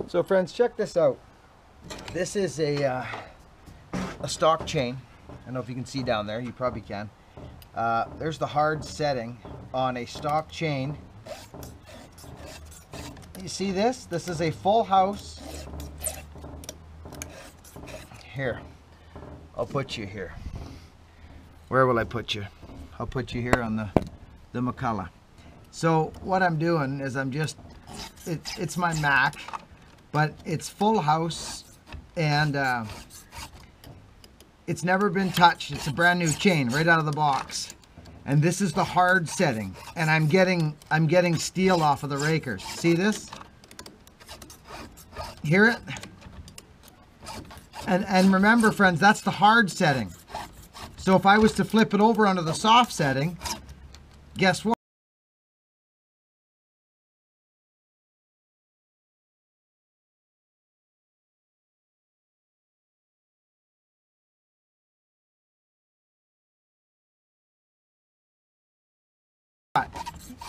So friends, check this out. This is a stock chain. I don't know if you can see down there, you probably can. There's the hard setting on a stock chain. You see this? This is a full house. Here, I'll put you here. Where will I put you? I'll put you here on the McCULLOCH. So what I'm doing is I'm just, it's my Mac, but it's full house and it's never been touched. It's a brand new chain right out of the box. And this is the hard setting. And I'm getting steel off of the rakers. See this? Hear it? And remember friends, that's the hard setting. So if I was to flip it over onto the soft setting, guess what?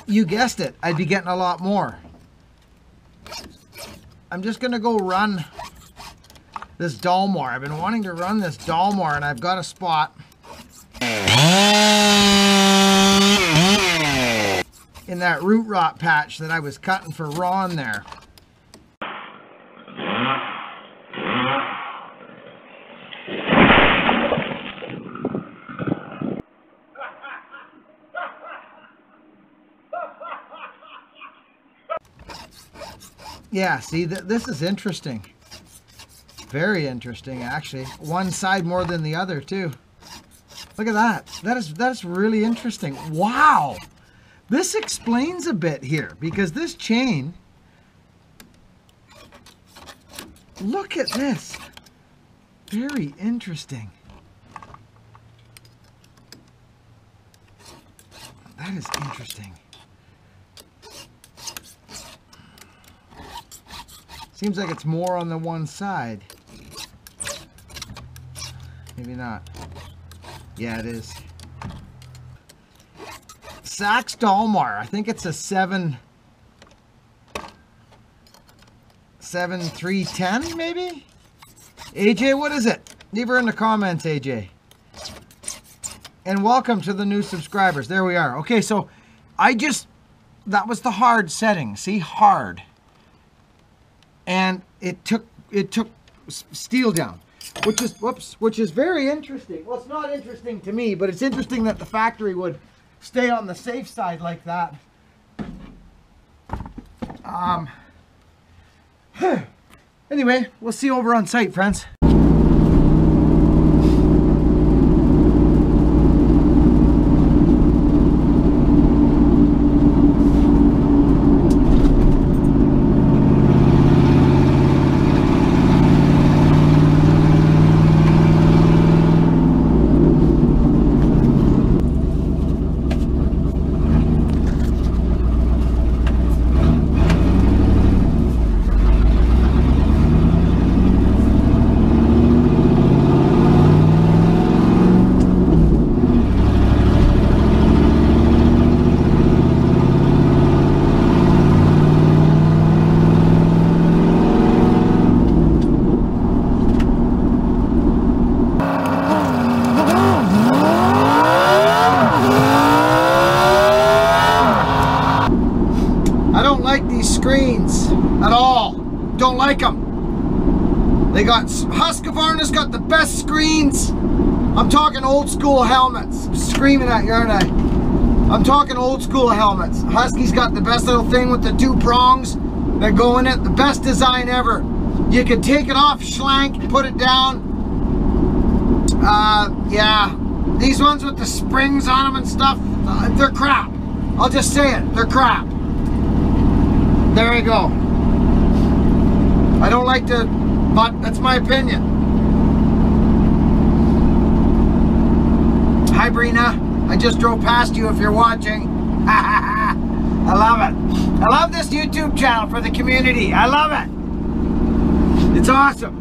You guessed it, I'd be getting a lot more. I'm just gonna go run this DOLMAR. I've been wanting to run this DOLMAR and I've got a spot in that root rot patch that I was cutting for Ron there. Yeah, see, this is interesting. Very interesting, actually. One side more than the other, too. Look at that. That's really interesting. Wow! This explains a bit here, because this chain... Look at this. Very interesting. That is interesting. Seems like it's more on the one side. Maybe not. Yeah, it is. Sachs DOLMAR. I think it's a 7310 maybe? AJ, what is it? Leave her in the comments, AJ. And welcome to the new subscribers. There we are. Okay, so that was the hard setting. See, hard. And it took steel down, which is very interesting. Well, it's not interesting to me, but it's interesting that the factory would stay on the safe side like that. Anyway, we'll see you over on site, friends. Screens at all. Don't like them. They got Husqvarna's got the best screens. I'm talking old school helmets. I'm screaming at you, aren't I? I'm talking old school helmets. Husky's got the best little thing with the two prongs that go in it. The best design ever. You can take it off, schlank, put it down. Yeah. These ones with the springs on them and stuff, they're crap. I'll just say it. They're crap. There you go. I don't like to, but that's my opinion. Hi, Brina. I just drove past you if you're watching. I love it. I love this YouTube channel for the community. I love it. It's awesome.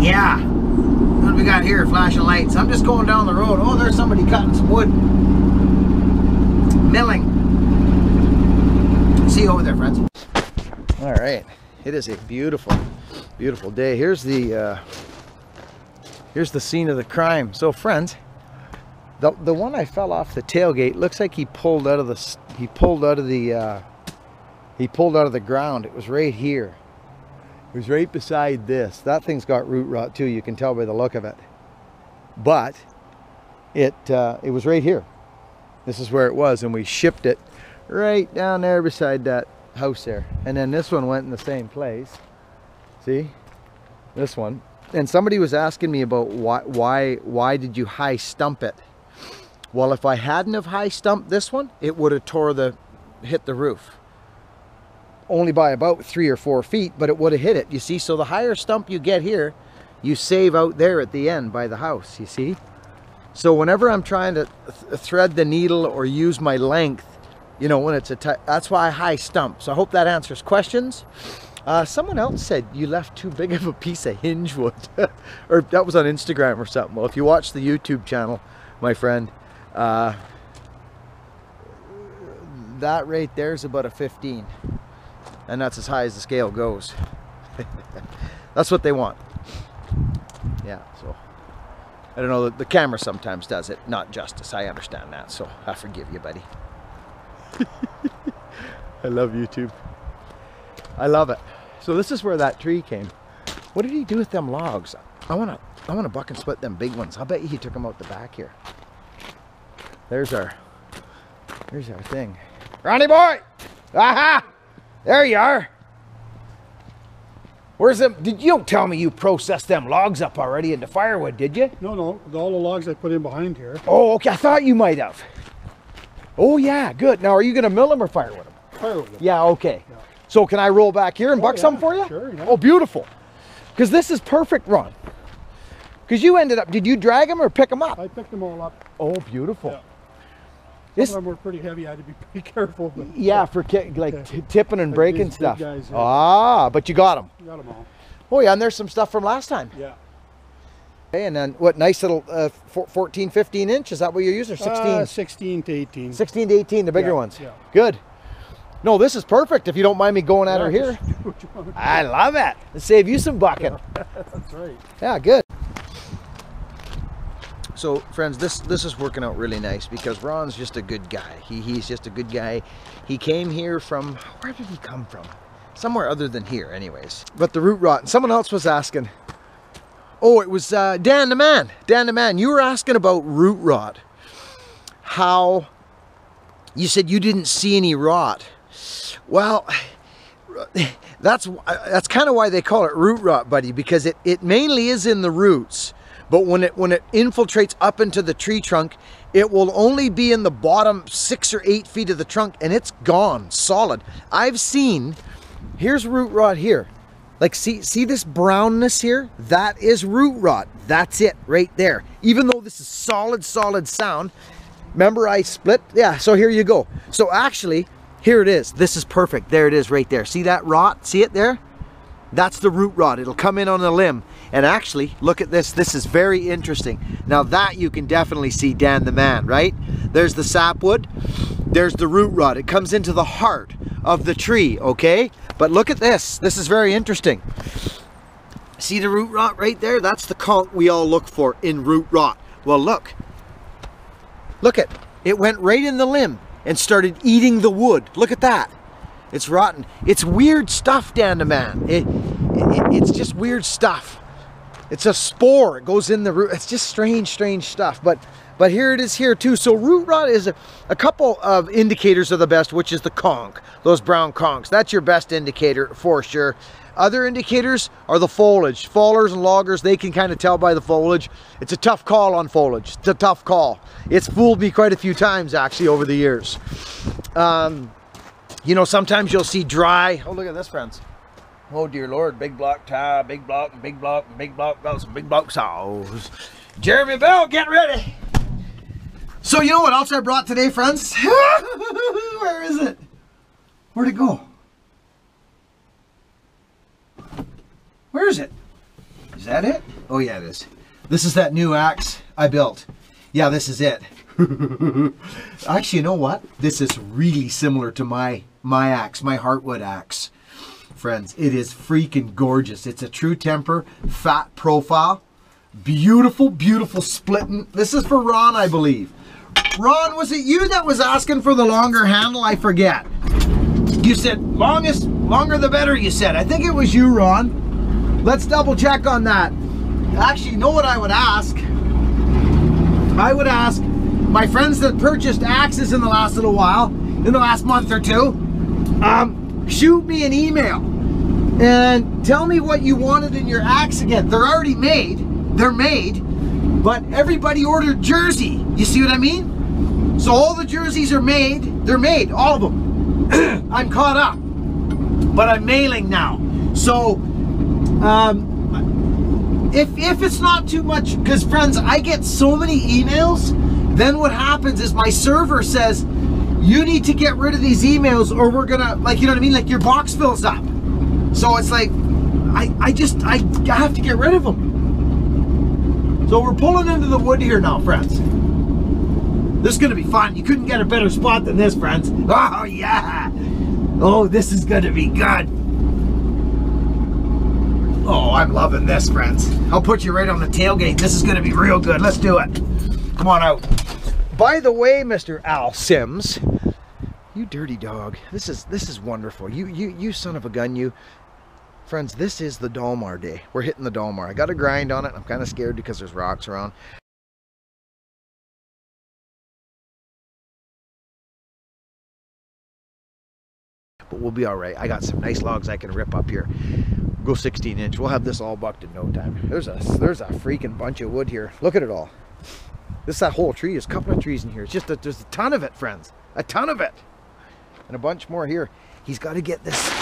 Yeah. What do we got here? Flashing lights. I'm just going down the road. Oh, there's somebody cutting some wood. Milling. See you over there, friends. right, it is a beautiful, beautiful day. Here's the scene of the crime. So friends, the one I fell off the tailgate looks like he pulled out of the ground. It was right here. It was right beside this. That thing's got root rot too. You can tell by the look of it. But it was right here. This is where it was, and we shipped it right down there beside that house there. And then this one went in the same place. See, this one. And somebody was asking me about why did you high stump it? Well, if I hadn't have high stumped this one, it would have hit the roof. Only by about 3 or 4 feet, but it would have hit it, you see. So the higher stump you get here, you save out there at the end by the house, you see. So whenever I'm trying to thread the needle or use my length, you know, when it's that's why I high stump. So I hope that answers questions. Someone else said you left too big of a piece of hinge wood. Or that was on Instagram or something. Well, if you watch the YouTube channel, my friend, that right there is about a 15. And that's as high as the scale goes. That's what they want. Yeah, so I don't know, the camera sometimes does it not justice. I understand that, so I forgive you, buddy. I love YouTube. I love it. So this is where that tree came. What did he do with them logs? I wanna buck and split them big ones. I'll bet you he took them out the back here. There's our thing. Ronnie boy! Aha! There you are. Where's them? You don't tell me you processed them logs up already into firewood, did you? No, all the logs I put in behind here. Oh, okay. I thought you might have. Oh, yeah, good. Now, are you going to mill them or firewood them? Firewood them. Yeah, okay. Yeah. So can I roll back here and buck some for you? Sure, yeah. Oh, beautiful. Because this is perfect, Ron. Because you ended up, did you drag them or pick them up? I picked them all up. Oh, beautiful. Yeah. Some of them were pretty heavy. I had to be pretty careful. But, yeah, for tipping and breaking stuff. Guys, yeah. Ah, but you got them. Got them all. Oh, yeah, and there's some stuff from last time. Yeah. Okay, and then what, nice little 14, 15 inch? Is that what you're using? 16? 16 to 18. 16 to 18, the bigger ones. Yeah. Good. No, this is perfect if you don't mind me going at her here. I love it. It'll save you some bucking. That's right. Yeah, good. So friends, this is working out really nice because Ron's just a good guy. He's just a good guy. He came here from, where did he come from? Somewhere other than here anyways. But the root rot, and someone else was asking, oh, it was Dan the Man. Dan the Man, you were asking about root rot. How, you said you didn't see any rot. Well, that's kind of why they call it root rot, buddy, because it mainly is in the roots. But when it infiltrates up into the tree trunk, it will only be in the bottom 6 or 8 feet of the trunk, and it's gone, solid. I've seen, here's root rot here. Like, see this brownness here? That is root rot. That's it right there. Even though this is solid sound, remember I split? Yeah, so here you go. So actually, here it is. This is perfect. There it is right there. See that rot? See it there? That's the root rot. It'll come in on the limb. And actually, look at this. This is very interesting. Now that you can definitely see Dan the Man, right? There's the sapwood. There's the root rot. It comes into the heart of the tree, okay? But look at this. This is very interesting. See the root rot right there? That's the conch we all look for in root rot. Well, look. Look at it. Went right in the limb and started eating the wood. Look at that. It's rotten. It's weird stuff, Dan the Man. It's just weird stuff. It's a spore. It goes in the root. It's just strange stuff. But here it is here too. So root rot is a couple of indicators of the best, which is the conch, those brown conchs. That's your best indicator for sure. Other indicators are the foliage. Fallers and loggers, they can kind of tell by the foliage. It's a tough call on foliage. It's a tough call. It's fooled me quite a few times actually over the years. You know, sometimes you'll see dry. Oh, look at this, friends. Oh, dear Lord. Big block tie, big block, and big block, and big block. Got some big block saws. Jeremy Bell, get ready. So, you know what else I brought today, friends? Where is it? Where'd it go? Where is it? Is that it? Oh, yeah, it is. This is that new axe I built. Yeah, this is it. Actually, you know what? This is really similar to my axe, my heartwood axe. Friends, it is freaking gorgeous. It's a true temper, fat profile. Beautiful, beautiful splitting. This is for Ron, I believe. Ron, was it you that was asking for the longer handle? I forget. You said longer the better, you said. I think it was you, Ron. Let's double check on that. Actually, you know what I would ask? I would ask my friends that purchased axes in the last little while, in the last month or two, shoot me an email and tell me what you wanted in your axe again. They're already made. They're made, but everybody ordered jersey. You see what I mean? So all the jerseys are made. They're made, all of them. I'm caught up, but I'm mailing now. So if it's not too much, because friends, I get so many emails, then what happens is my server says, you need to get rid of these emails or we're gonna, like, you know what I mean? Like your box fills up. So it's like, I have to get rid of them. So we're pulling into the wood here now, friends. This is gonna be fun. You couldn't get a better spot than this, friends. Oh yeah. Oh, this is gonna be good. Oh, I'm loving this, friends. I'll put you right on the tailgate. This is gonna be real good. Let's do it. Come on out. By the way, Mr. Al Sims, you dirty dog. This is wonderful. You son of a gun, you. Friends, this is the DOLMAR day. We're hitting the DOLMAR. I got a grind on it. I'm kind of scared because there's rocks around. But we'll be all right. I got some nice logs I can rip up here. Go 16-inch. We'll have this all bucked in no time. There's a freaking bunch of wood here. Look at it all. That whole tree. There's a couple of trees in here. It's just that there's a ton of it, friends. A ton of it. And a bunch more here. He's got to get this.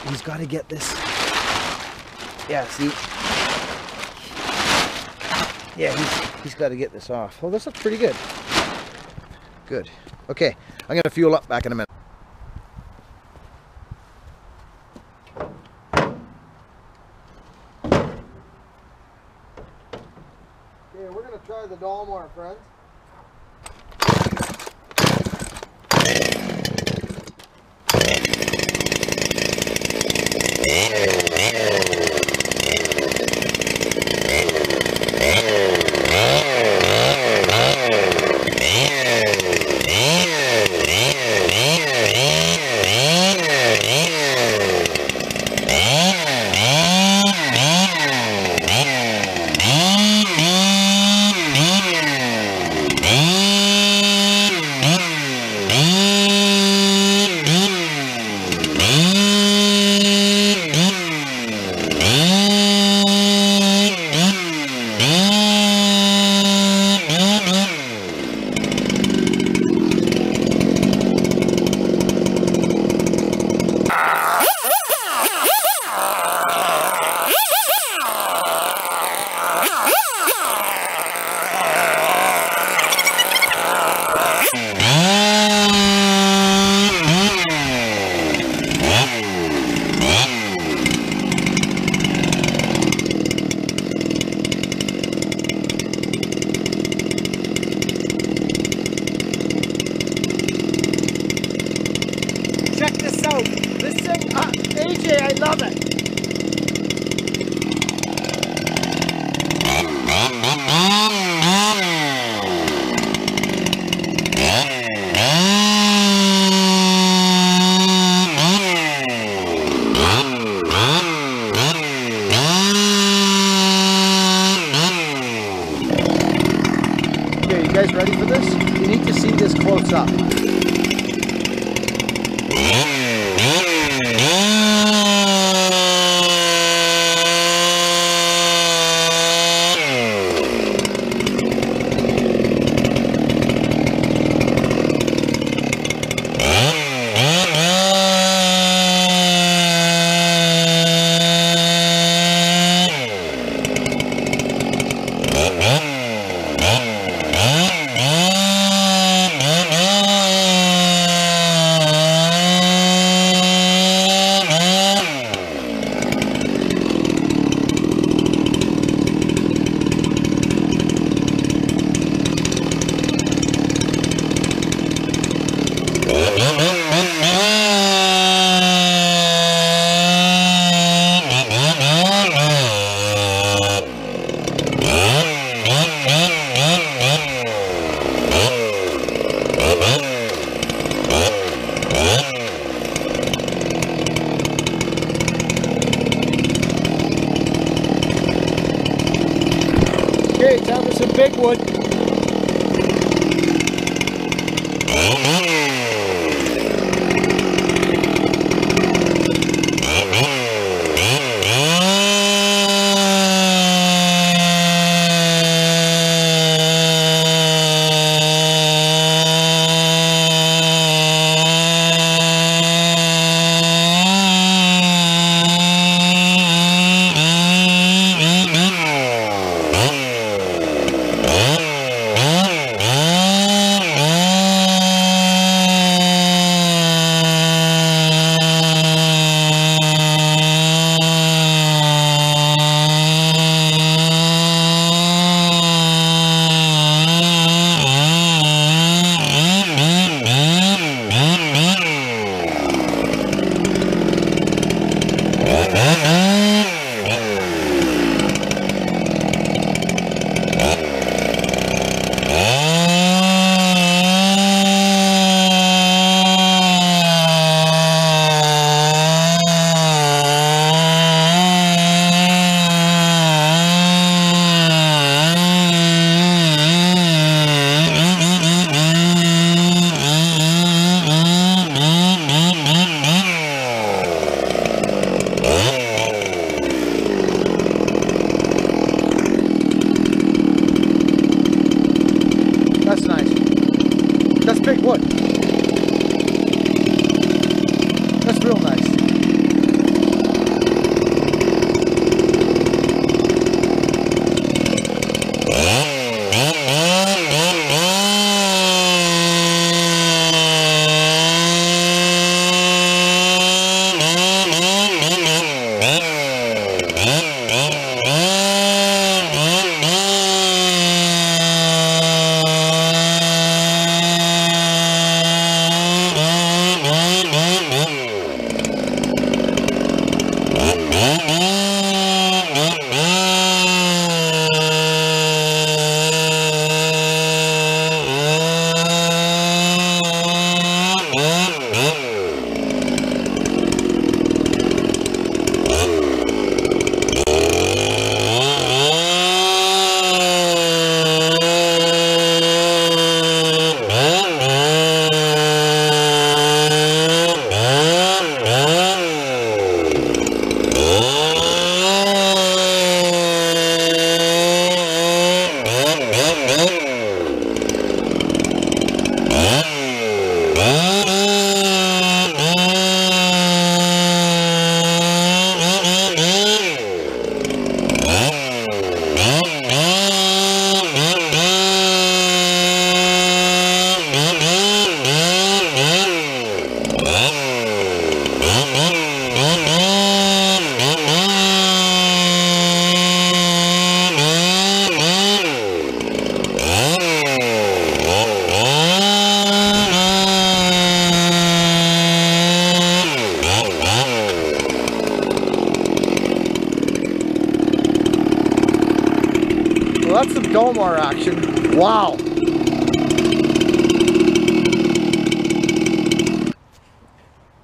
He's got to get this. Yeah, see? Yeah, he's got to get this off. Well, this looks pretty good. Good. Okay, I'm going to fuel up back in a minute. Okay, we're going to try the DOLMAR, friends. AJ, I love it. Okay, you guys ready for this? You need to see this close up. foot. That's real nice. Well, that's some DOLMAR action. Wow.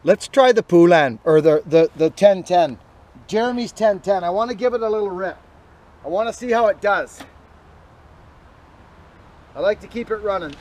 Let's try the Poulan, or the 1010. Jeremy's 1010. I want to give it a little rip. I want to see how it does. I like to keep it running.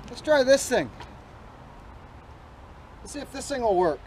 Let's try this thing. Let's see if this thing will work.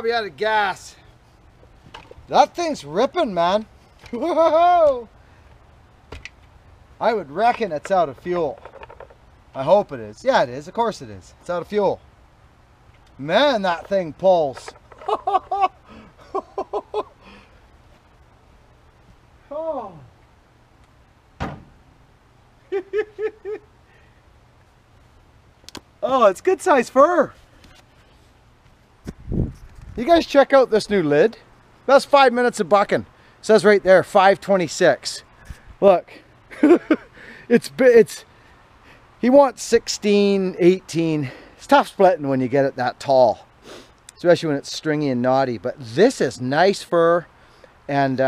probably out of gas. That thing's ripping, man. Whoa! I would reckon it's out of fuel. I hope it is. Yeah, it is. Of course it is. It's out of fuel. Man, that thing pulls. Oh. Oh, it's good size fur. You guys check out this new lid. That's 5 minutes of bucking. It says right there 526. Look. it's he wants 16, 18. It's tough splitting when you get it that tall, especially when it's stringy and knotty, but this is nice fur. And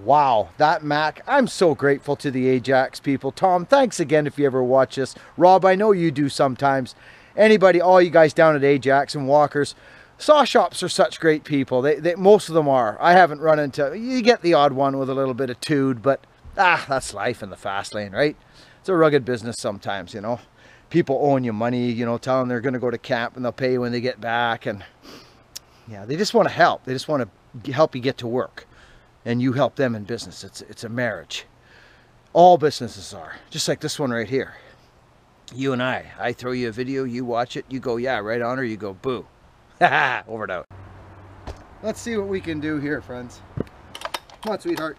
wow, that Mac, I'm so grateful to the Ajax people. Tom, thanks again if you ever watch this. Rob, I know you do sometimes. Anybody, all you guys down at Ajax and Walkers, saw shops are such great people. They most of them are. I haven't run into, you get the odd one with a little bit of tood, but that's life in the fast lane, right? It's a rugged business sometimes, you know. People owing you money, you know, telling them they're going to go to camp and they'll pay you when they get back. And yeah, they just want to help. They just want to help you get to work. And you help them in business. It's a marriage. All businesses are. Just like this one right here. You and I throw you a video, you watch it, you go, yeah, right on, or you go, boo. Over and out. Let's see what we can do here, friends. Come on, sweetheart.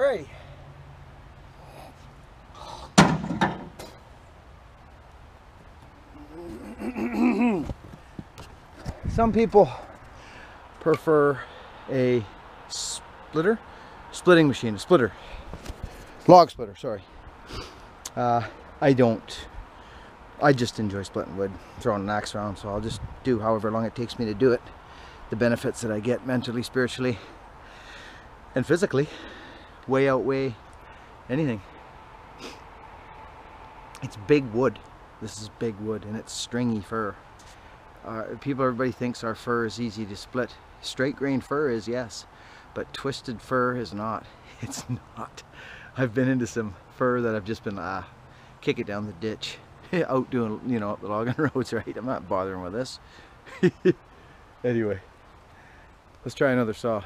Alrighty. Some people prefer a splitting machine, log splitter, sorry. I don't. I just enjoy splitting wood, throwing an axe around, so I'll just do however long it takes me to do it. The benefits that I get mentally, spiritually, and physically way outweigh anything. It's big wood. This is big wood, and it's stringy fur. Everybody thinks our fur is easy to split. Straight grain fur is, yes, but twisted fur is not. It's not. I've been into some fur that I've just been, kick it down the ditch. Out doing, you know, up the logging roads, right? I'm not bothering with this. Anyway, let's try another saw.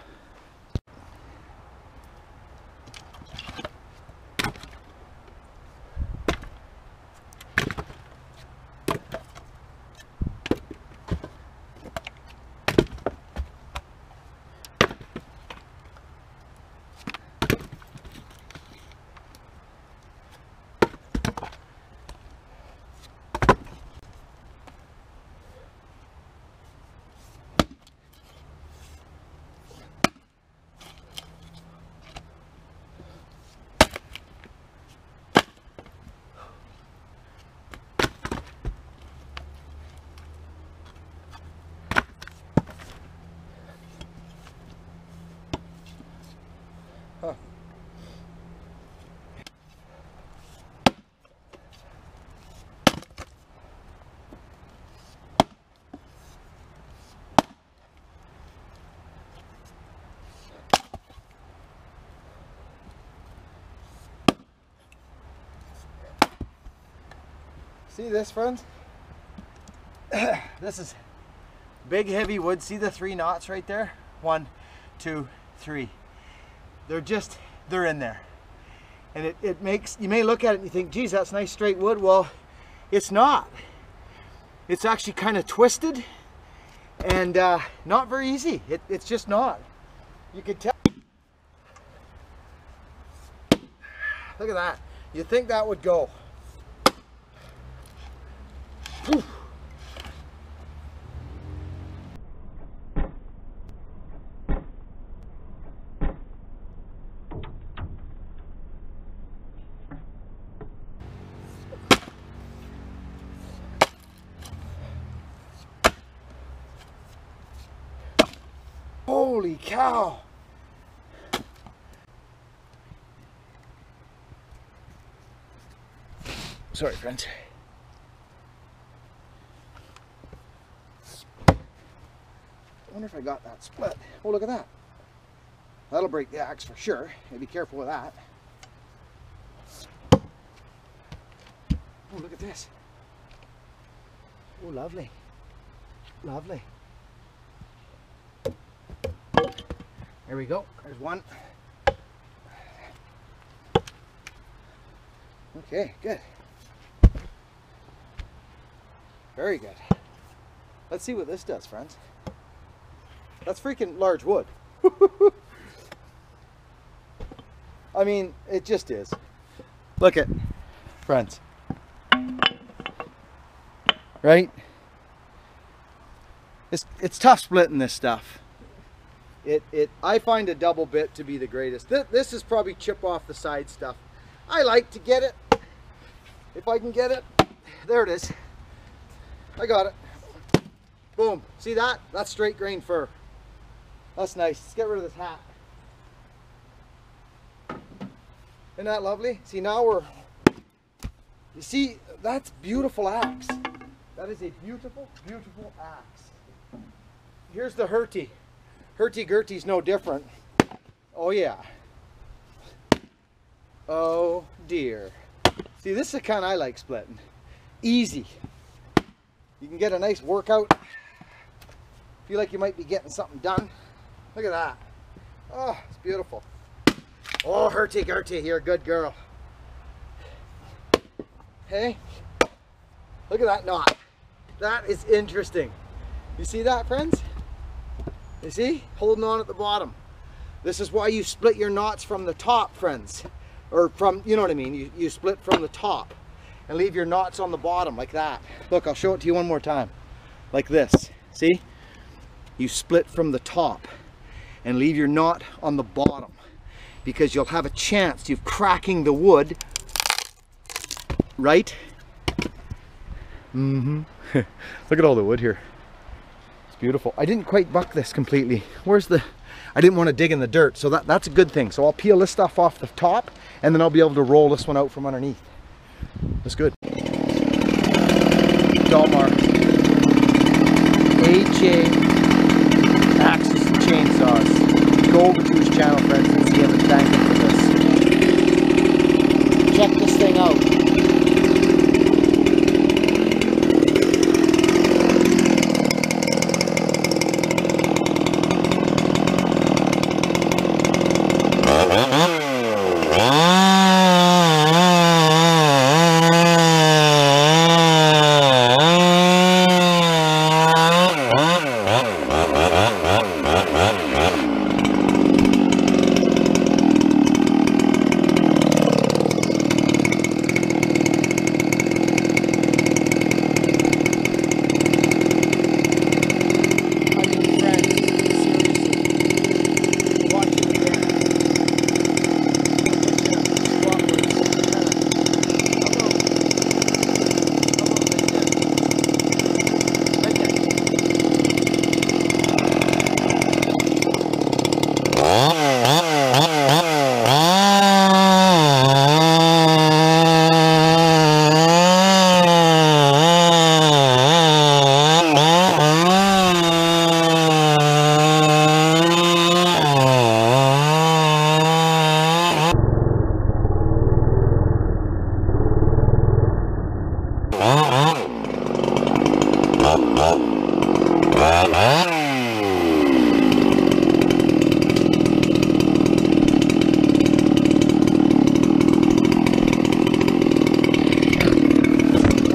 Huh. See this, friends? This is big heavy wood. See the 3 knots right there? 1, 2, 3. They're in there. And it makes, you may look at it and you think, geez, that's nice straight wood. Well, it's not. It's actually kind of twisted and not very easy. It's just not. You could tell. Look at that. You'd think that would go. Whew. Holy cow! Sorry, friends. I wonder if I got that split. Oh, look at that. That'll break the axe for sure. Be careful with that. Oh, look at this. Oh, lovely. Lovely. There we go. There's one. Okay, good. Very good. Let's see what this does, friends. That's freaking large wood. I mean, it just is. Look at, friends. Right? It's tough splitting this stuff. I find a double bit to be the greatest. This is probably chip off the side stuff. I like to get it. If I can get it. There it is. I got it. Boom. See that? That's straight grain fur. That's nice. Let's get rid of this hat. Isn't that lovely? See, now we're... You see, that's beautiful axe. That is a beautiful, beautiful axe. Here's the Hurty. Hurty-gurty's no different. Oh yeah. Oh dear. See, this is the kind I like splitting. Easy. You can get a nice workout. Feel like you might be getting something done. Look at that. Oh, it's beautiful. Oh, Hurty-gurty, you're a good girl. Hey, look at that knot. That is interesting. You see that, friends? You see? Holding on at the bottom. This is why you split your knots from the top, friends. Or from, you know what I mean, you split from the top and leave your knots on the bottom like that. Look, I'll show it to you one more time. Like this, see? You split from the top and leave your knot on the bottom, because you'll have a chance of cracking the wood, right? Look at all the wood here. It's beautiful. I didn't quite buck this completely. I didn't want to dig in the dirt, so that's a good thing. So I'll peel this stuff off the top, and then I'll be able to roll this one out from underneath. That's good. DOLMAR. AJ axes and chainsaws. Go over to his channel, friends, and see him and thank him for this. Check this thing out.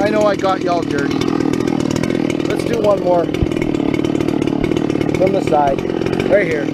I know I got y'all dirty. Let's do one more from the side, right here.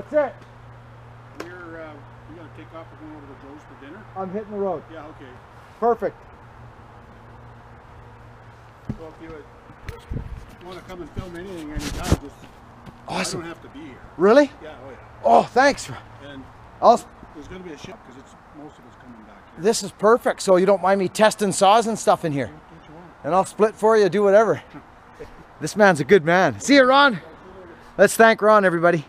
That's it. You're gonna take off and go over to Joe's for dinner? I'm hitting the road. Yeah, okay. Perfect. Well, if you want to come and film anything anytime, just Awesome. I don't have to be here. Really? Yeah, oh yeah. Oh, thanks. And there's gonna be a ship because most of it's coming back here. This is perfect. So you don't mind me testing saws and stuff in here? Don't you want? And I'll split for you, do whatever. This man's a good man. See you, Ron. Let's thank Ron, everybody.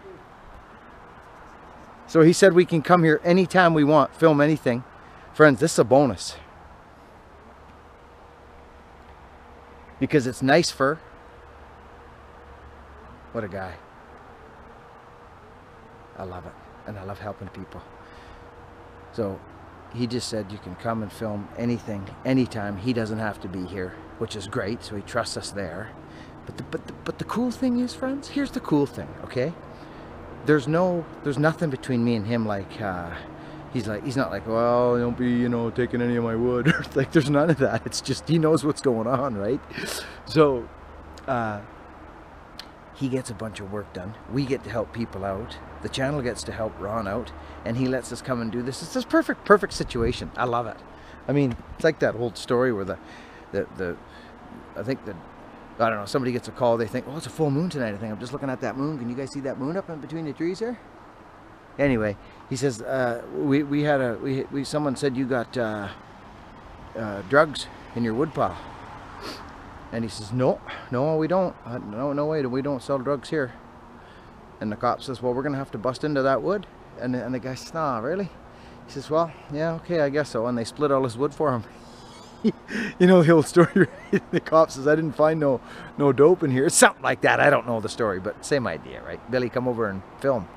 So he said we can come here anytime we want, film anything. Friends, this is a bonus. Because it's nice fur. What a guy. I love it. And I love helping people. So he just said you can come and film anything, anytime. He doesn't have to be here, which is great. So he trusts us there. But the cool thing is, friends, here's the cool thing, okay? There's nothing between me and him like he's not like, well, don't be, you know, taking any of my wood. Like, there's none of that. It's just he knows what's going on, right? So he gets a bunch of work done. We get to help people out. The channel gets to help Ron out, and he lets us come and do this. It's this perfect situation. I love it. I mean, it's like that old story where I think the I don't know, somebody gets a call, they think, oh, it's a full moon tonight. I think, I'm just looking at that moon. Can you guys see that moon up in between the trees here? Anyway, he says, someone said you got drugs in your woodpile. And he says, no, we don't. No way, we don't sell drugs here. And the cop says, well, we're going to have to bust into that wood. And the guy says, nah, really? He says, well, yeah, okay, I guess so. And they split all his wood for him. You know the old story, right? The cop says, I didn't find no dope in here. It's something like that. I don't know the story, but same idea, right? Billy, come over and film.